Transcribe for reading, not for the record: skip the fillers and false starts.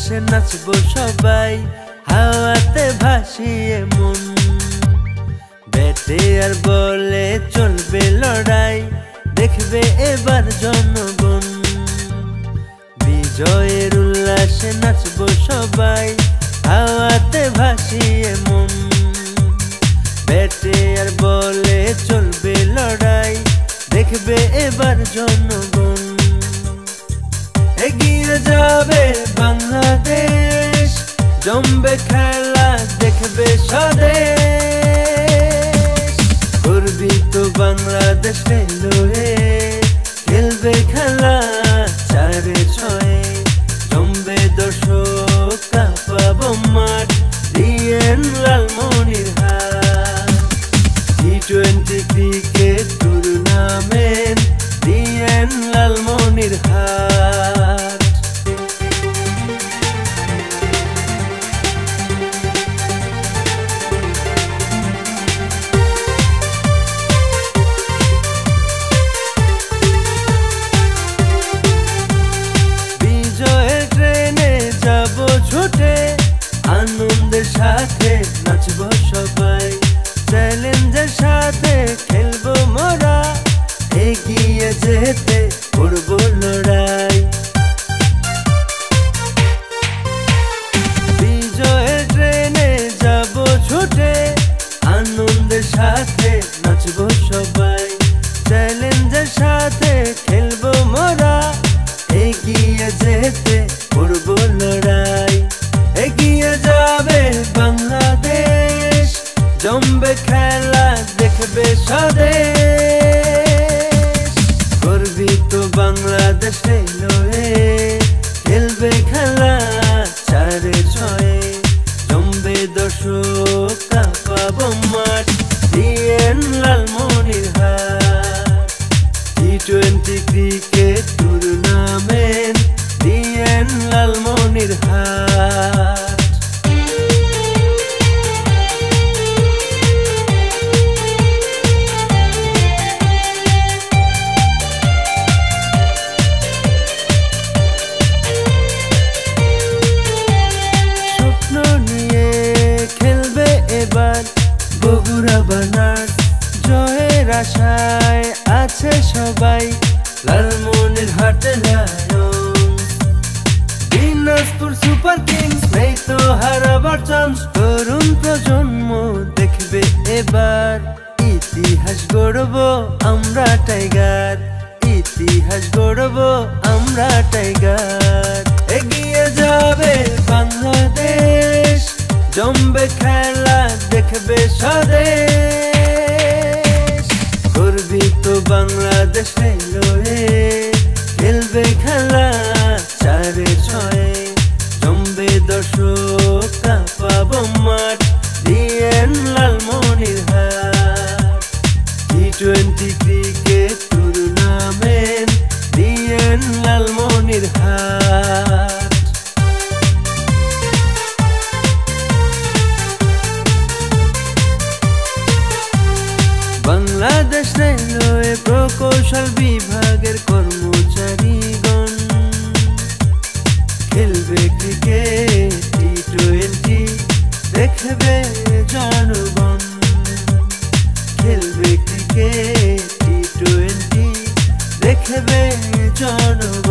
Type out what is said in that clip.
উল্লাসে নাচবো সবাই, হাওয়াতে ভাসিয়ে মন। ব্যাটে আর বলে চলবে লড়াই, দেখবে এবার জনগণ। বিজয়ের উল্লাসে নাচবো সবাই, হাওয়াতে ভাসিয়ে মন। ব্যাটে আর বলে চলবে লড়াই, দেখবে এবার জনগণ। এগিয়ে যাবে বাংলাদেশ, জমবে খেলা দেখবে স্বদেশ। গর্বিত বাংলাদেশ রেলওয়ে, খেলবে খেলা চারে ছয়ে। জমবে দর্শক, কাঁপাবো মাঠ, ডিএন লালমনিরহাট। টি20 ক্রিকেট টুর্নামেন্ট, ডিএন লালমনিরহাট। বিজয়ের ট্রেনে যাব ছুটে, আনন্দের সাথে নাচবো সবাই। চ্যালেঞ্জের সাথে খেলবো মোরা, এগিয়ে যেতে করবো লড়াই। বিজয়ের ট্রেনে যাব ছুটে, আনন্দের সাথে নাচবো সবাই। চ্যালেঞ্জের সাথে খেলবো মোরা, এগিয়ে যেতে করবো লড়াই। এগিয়ে যাবে বাংলাদেশ, জমবে খেলা দেখবে স্বদেশ। গর্বিত বাংলাদেশ রেলওয়ে, খেলবে খেলা চারে ছয়ে। জমবে দর্শক, কাঁপাবো মাঠ, ডিএন লালমনিরহাট। টি20 cricket tournament, DNA Lalmonirhat. Bogura বানার জয়ের আশায় আছে সবাই, লালমনিরহাটে লায়ন্স। দিনাজপুর সুপার কিংস, নেই তো হারাবার চান্স। তরুণ প্রজন্ম দেখবে এবার, ইতিহাস গড়বো আমরা টাইগার। ইতিহাস গড়বো আমরা টাইগার। এগিয়ে যাবে বাংলাদেশ, জমবে খেলা দেখবে স্বদেশ। গর্বিত বাংলাদেশ রেলওয়ে, খেলবে খেলা চারে ছয়ে। জমবে দর্শক, কাঁপাবো মাঠ, ডিএন লালমনিরহাট। টি20 cricket tournament, DNA Lalmonirhat. Bangladesh railway প্রকৌশল বিভাগের কর্মচারীগণ, খেলবে ক্রিকেট টি20 দেখবে জনগণ। খেলবে ক্রিকেট টি20 দেখবে জনগণ।